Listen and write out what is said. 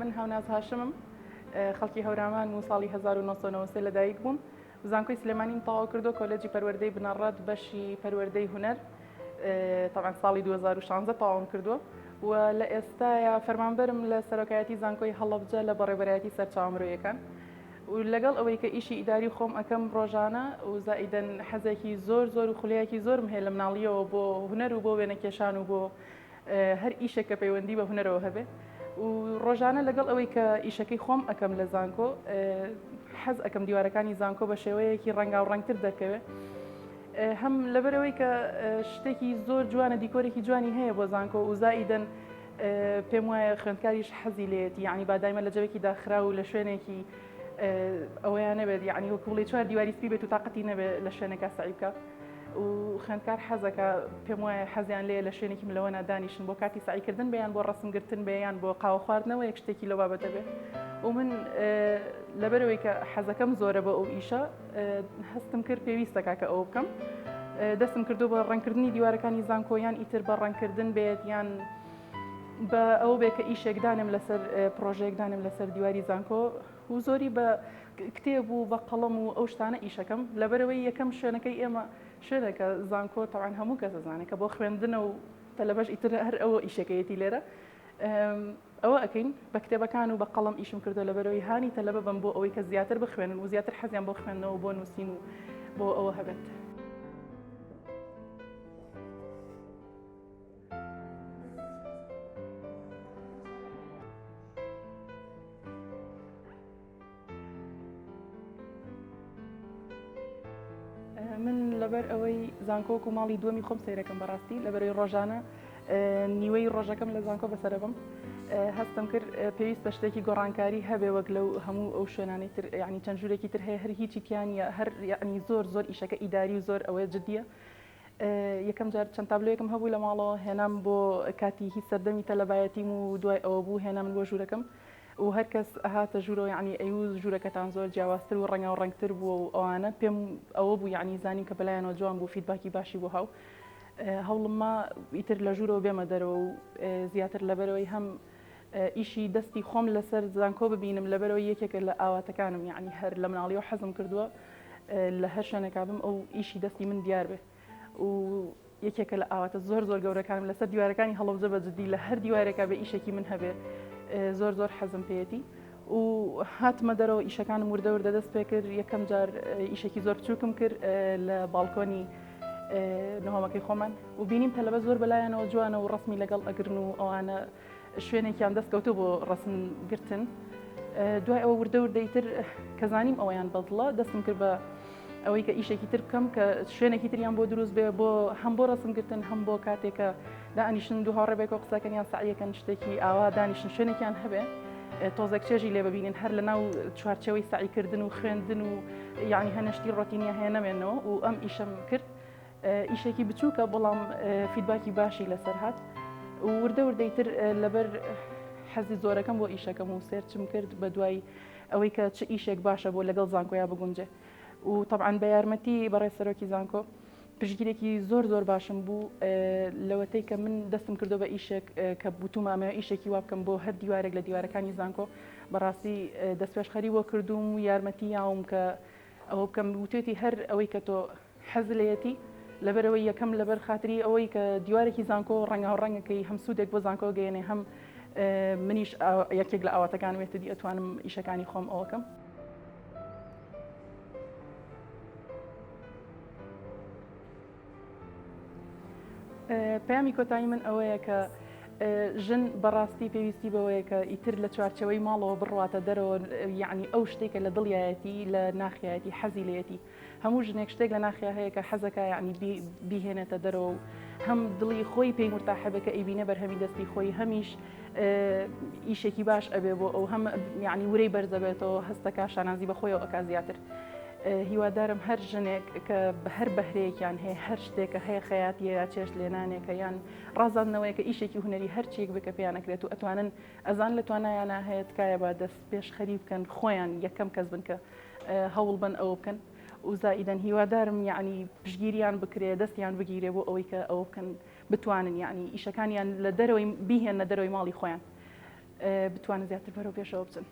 من هاوناز هاشمم خەڵکی هەورامان و ساڵی 1993 لەدایک بووم. زانکۆی سلێمانیم تەواو کردو کۆلێجی پەروەردەی بنەڕەت بەشی پەروەردەی هونەر طبعا ساڵی 2016 تەواوم کردووە و لە ئێستایا فەرمانبەرم لە سەرۆکایەتی زانکۆی هەڵەبجە لە بەڕێوەبەرایەتی سەرچاومرۆیەکان و لەگەڵ ئەوەی کە ئیشی ئیداری خۆم ئەەکەم ڕۆژانە و زائیدەن حەزێکی زۆر و خولەیەکی زۆرم هەیە لە مناڵیەوە بۆ هونەر و بۆ وێنەکێشان و بۆ هەر ئیشێک کە پەیوەندی بە هونەرەوە هەبێ و ڕۆژانە لەگەڵ ئەوەی کە ئیشەکەی خۆم ئەەکەم لە زانکۆ حەز ئەەکەم دیوارەکانی زانکۆ بە شێوەیەکی ڕەنگاو ڕەنگتر دەکەوێت هەم لەبەرەوەی کە شتێکی زۆر جوانە دیکۆرێکی جوانی هەیە بۆ زانکۆ و زائیدەن پێم وایە خوێندکاریش حەزی لێت یعنی بادایمە لە جەوێکی داخرا و لە شوێنێکی ئەوەیان نەبێت یعنی وەکوڵی چوار دیواری سپی بێت و تااقەتی نەبێت لە شوێنێکا سعی بکە و خوێندکار حەزەکە پێم وایە حەزیان لێ لە شوێنێکی ملەوەنا دانیشن بۆ کاتی سعیکردن بەیان بۆ ڕەسمگرتن بەیان بۆ قاوە خواردنەوە یەک شتێکی لەو بابەتە بێت و من لەبەرەوەی کە حەزەکەم زۆرە بە ئەو ئیشە هەستم کرد پێویستەکە کە ئەوە بکەم دەستم کردو بە ڕەنگکردنی دیوارەکانی زانکۆیان ئیتر بە ڕەنگکردن بێت یان بە ئەو بێ کە ئیشێکدانم لەسەر پرۆژەیەکدانم لەسەر دیواری زانکۆ و زۆری بە کتێب و بە قەڵەم و ئەو شتانە ئیشەکەم لەبەرەوەی یەکەم شوێنەکەی ئێمە شوێنەکە زانکۆ تەوان هەموو کەس دەزانێت کە بۆ خوێندنە و تەلەبەش ئیتر هەر ئەوە ئیشەکەیەتی لێرە ئەوە ئەەکەین بە کتێبەکان و بە قەڵەم ئیشم کردو لەبەرەوەی هانی تەلەبە بم بۆ ئەوەی کە زیاتر بخوێنن و زیاتر حەزیان بۆ خوێندنەوە بۆ نووسین و بۆ ئەوە هەبێت. من لەبەر ئەوەی زانکۆ و ماڵی دووەمی خۆم سیرەکەم بەڕاستی لەبەرەوەی ڕۆژانە نیوەی ڕۆژەکەم لە زانکۆ بەسەرە بم هەستم کرد پێویست بە شتێکی گۆڕانکاری هەبێ وەک لەو هەموو ئەو شوێنانی تر یعنی چەند ژوورێکی تر هەیە هەر هیچی تیانە هەر یعنی زۆر ئیشەکە ئیداری و زۆر ئەوەیە جدیە یەکەم جار چەند تابلۆیەکم هەبوو لە ماڵەوە هێنام بۆ کاتی هیچ سەردەمی تەلەبایەتیم و دوای ئەوە بوو هێنا من بۆ ژوورەکەم و هەر کەس هاتە ژوورەوە یعنی ئەیوز ژوورەکەتان زۆر جیاوازتر و ڕەنگا و ڕەنگتر بووە و ئەوانە پێم ئەوە بوو یعنی زانین کە بەلایەنەوە جوان بوو فیدباکی باشی بۆ هاو هەوڵما ئیتر لە ژوورەوە بێمە دەرەوە و زیاتر لەبەرەوەی هەم ئیشی دەستی خۆم لەسەر زانکۆ ببینم لەبەرەوەی یەکێکە لە ئاواتەکانم یعنی هەر لە مناڵیەوە حەزم کردووە لە هەر شوێنێکا بم ئەو ئیشی دەستی من دیار بێ و یەکێکە لە ئاواتە زۆر گەورەکانم لەسەر دیوارەکانی هەڵەبجە بەجددی لە هەر دیوارێکا بە ئیشێکی من هەبێ زۆر حەزم پێیەتی و هاتمە دەرەوە ئیشەکانم وردە دەست پێ کرد یەکەم جار ئیشێکی زۆر بچووکم کرد لە باڵکۆنی نهۆمەکەی خۆمان و بینیم تەلەبە زۆر بەلایەنەوە جوانە و ڕسمی لەگەڵ ئەگرن و ئەوانە شوێنێکیان دەستکەوتو بۆ ڕسم گرتن دوای ئەوە وردەیتر کەزانیم ئەوەیان بەدڵە دەستم کرد بە ئەوەی کە ئیشێکی تر بکەم کە شوێنێکی تریان بۆ دروست بێ بۆ هەم بۆ ڕسم گرتن هەم بۆ کاتێکە دانیشن دوو هاوڕێبێکەوە قسەکەنیان سعیەکەن شتێکی ئاوا دانیشن شوێنێکیان هەبێ تۆزێک چێژی لێ ببینن هەر لە ناو چوارچەوەی سعیکردن و خوێندن و یعنی هەنشتی ڕۆتینیە هەیە نەمێنەوە و ئەم ئیشەم کرد ئیشێکی بچووکە بەڵام فیدباکی باشی لەسەر هات وردەیتر لەبەر حەزی زۆرەکەم بۆ ئیشەکەم و سێرچم کرد بە دوای ئەوەی کە چ ئیشێک باشە بۆ لەگەڵ زانکۆیا بگونجێ و طبعا بە یارمەتی بەڕێ سەرۆکی زانکۆ پشتگیرێکی زۆر باشم بوو لەوەتەی کە من دەستم کردو بە ئیشێک کە بوتومامە ئیشێکی وا بکەم بۆ هەر دیوارێک لە دیوارەکانی زانکۆ بەڕاستی دەستپێشخەری بۆ کردوم و یارمەتی یاوم کە ئەوە بکەم وتێتی هەر ئەوەی کە تۆ حەزلەتی لەبەرەوەی یەکەم لەبەر خاتری ئەوەی کە دیوارێکی زانکۆ ڕەنگەکەی هەم سوودێک بۆ زانکۆ گەێنێ هەم منیش یەکێک لە ئاواتەکان وێتدی ئەتوانم ئیشەکانی خۆم ئەوەکەم پەیامی کۆتایی من ئەوەیە کە ژن بەڕاستی پێویستی بەوەیە کە ئیتر لە چوارچەوەی ماڵەوە بڕواتە دەرەوە یعنی ئەو شتێکە لە دڵایەتی لە ناخیایەتی حەزی لێتی هەموو ژنێک شتێک لە ناخیا هەیە کە حەزەکە یعنی بیهێنێتە دەرەوە و هەم دڵی خۆی پێی مرتاحەبە کە ئەیبینە بەرهەمی دەستی خۆی هەمیش ئیشێکی باش ئەبێ بۆ ئەو هەم یعنی ورەی بەرزەبێتەوە هەستەکە شانازی بەخۆیەوە ئەکا زیاتر هیوادارم هەر ژنێک کە هەر بەهرەیەکیان هەیە هەر شتێکە هەیە خەیاتیە یا چێش لێنانێکە یان ڕازاندنەوەی کە ئیشێکی هوەری هەر چێک بکە پێیانەکرێت و ئەتوانن ئەزان لە توانایانە هەیە تکایە با دەست پێش خەری بکەن خۆیان یەکەم کەس بن کە هەوڵ بن ئەوە بکەن و زائیدەن هیوادارم یعنی پشگیریان بکرێ دەستیان بگیرێ بۆ ئەوەی کە ئەوە بکەن بتوانن یعنی ئیشەکانیان لە دەرەوەی بیهێنە دەرەوەی ماڵی خۆیان بتوانە زیاتر بەرەو پێشەوە بچن.